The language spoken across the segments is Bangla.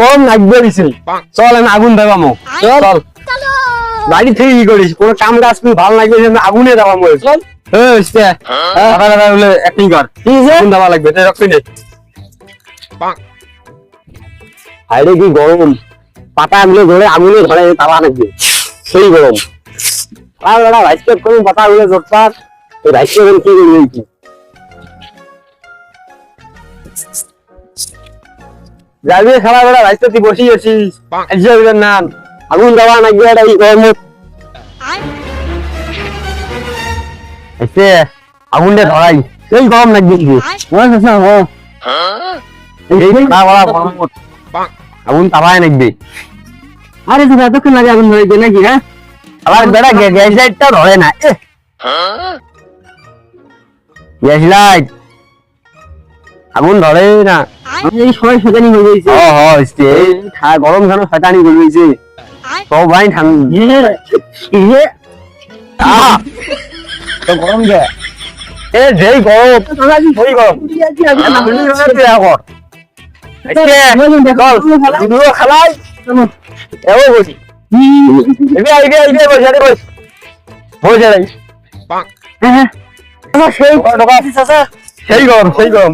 গরম লাগবে বেশি, চল আমি আগুন দেবামো। চল বাড়ি থেকে কি করিস, কোনো কাম কাজ তুই ভালো লাগবে আগুনে দেবামো। চল অ্যাক্টিং কর, আগুন দেওয়া লাগবে, রক্ত নে। হাইরে কি গরম, পাতা গুলো ধরে আগুনে ধরে তাওয়া লাগবে, সেই গরম। রাইসকেট করুন পাতা গুলো জোরদার, রাইসকেট কি কি যাবি খারাপ বেড়া রাইসে তুই বসি আছিস নাম আগুন দেওয়া লাগবে এটা এই গরমে। আগুনটা ধরাই সেই গরম লাগবে, আগুন তাবায় লাগবে। আরে তুই এতক্ষণ লাগে আগুন ধরাইবে নাকি? হ্যাঁ আবার বেড়া গ্যাস লাইটটা ধরে না, গ্যাস লাইট আগুন ধরে না, সবাই শয়তানি হয়ে গেছে। গরম কেন শয়তানি হয়ে গেছে সবাই গরম গে যেই গরম খালাই সেই গরম সেই গরম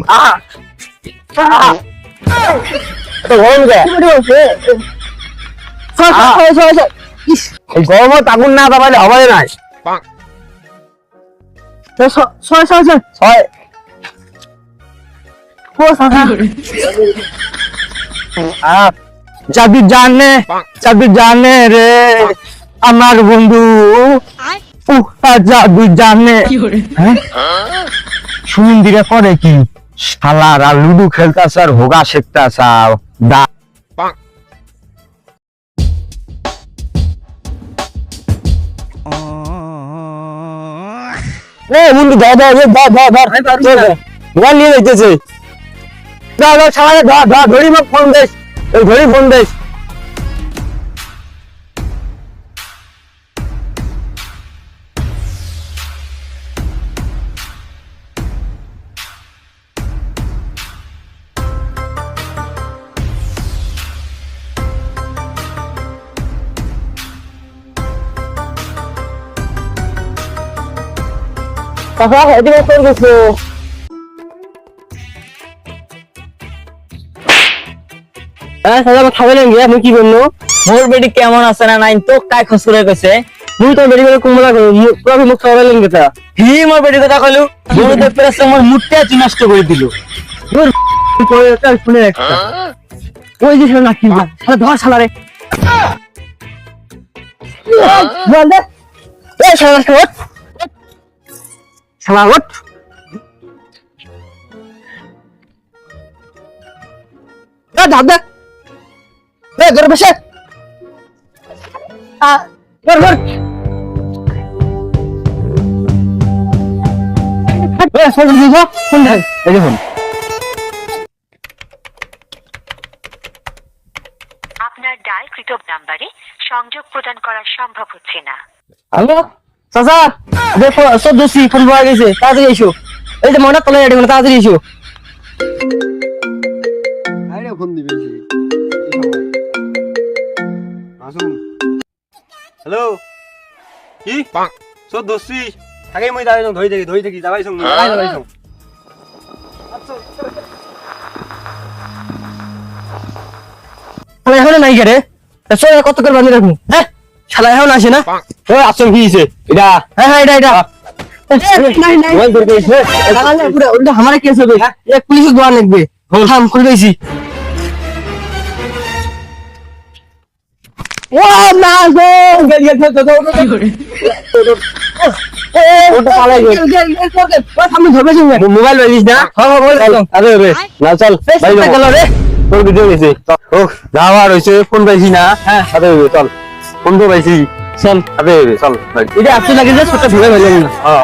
গরমত আগুন না দাবাইলে হবে নাই। যাবি জানে রে আমার বন্ধু, যাবি জানে সুমন্দিরে করে কি শালার আর লুডু খেলতাছ আর হোগা শেখতাছ বন্ধু ধর নিয়ে যাইতেছে ধরি মোক ফোন দিস, ধরি ফোন দিস। কি বললো মোর বেটি কেমন আছে না নাই তো কাই খসুরে কইছে মুই তো বেটি করে কুমলা পুরো মুখ খাওয়ালেন কথা হি মোর বেটি কথা কইলু মোর তো প্রেস মোর মুটটা নষ্ট করে দিল দূর কই একটা শুনে একটা ওই যে না কি শালা ধর শালা রে বল দে এই শালা ওঠ শালা ওঠ না দাদা এই ঘরে বসে ঘর ঘর এই ফোন দিছো ফোন দে এই দেখুন আপনার ডায়ালকৃত নম্বরে সংযোগ প্রদান করা সম্ভব হচ্ছে না। হ্যালো চাচা দেখো সদস্য ফোন পাওয়া গেছে তাড়াতাড়ি এসো এই যে মনে তলে রেডি মানে তাড়াতাড়ি এসো আরে ফোন দিবে আসুন হ্যালো কি সদস্য থাকেই মই যাই ধই থাকি যাবাই সঙ্গে যাবাই সঙ্গে শালা এখন নাই রে চল কত করে বাঁধি রাখুন হ্যাঁ শালা এখন আসে না ওই আসল কি হইছে এটা হ্যাঁ হ্যাঁ এটা নাই নাই ওই ধরে গেছে শালা না পুরো ওটা আমারে কেস হবে এক পুলিশ দোয়া লাগবে থাম খুলে দিয়েছি ও না গো গেল তো ওটা পালাই গেল আমি ধরবে মোবাইল লইছিস না হ্যাঁ মোবাইল আরে রে না চল ভাই গেল রে তোর ভিডিও গেছে ও যাওয়ার হইছে ফোন পাইছি না হ্যাঁ আরে চল ফোন তো পাইছি চল আরে চল এটা আপনি লাগে যে ছোট ভিডিও হইলো না হ্যাঁ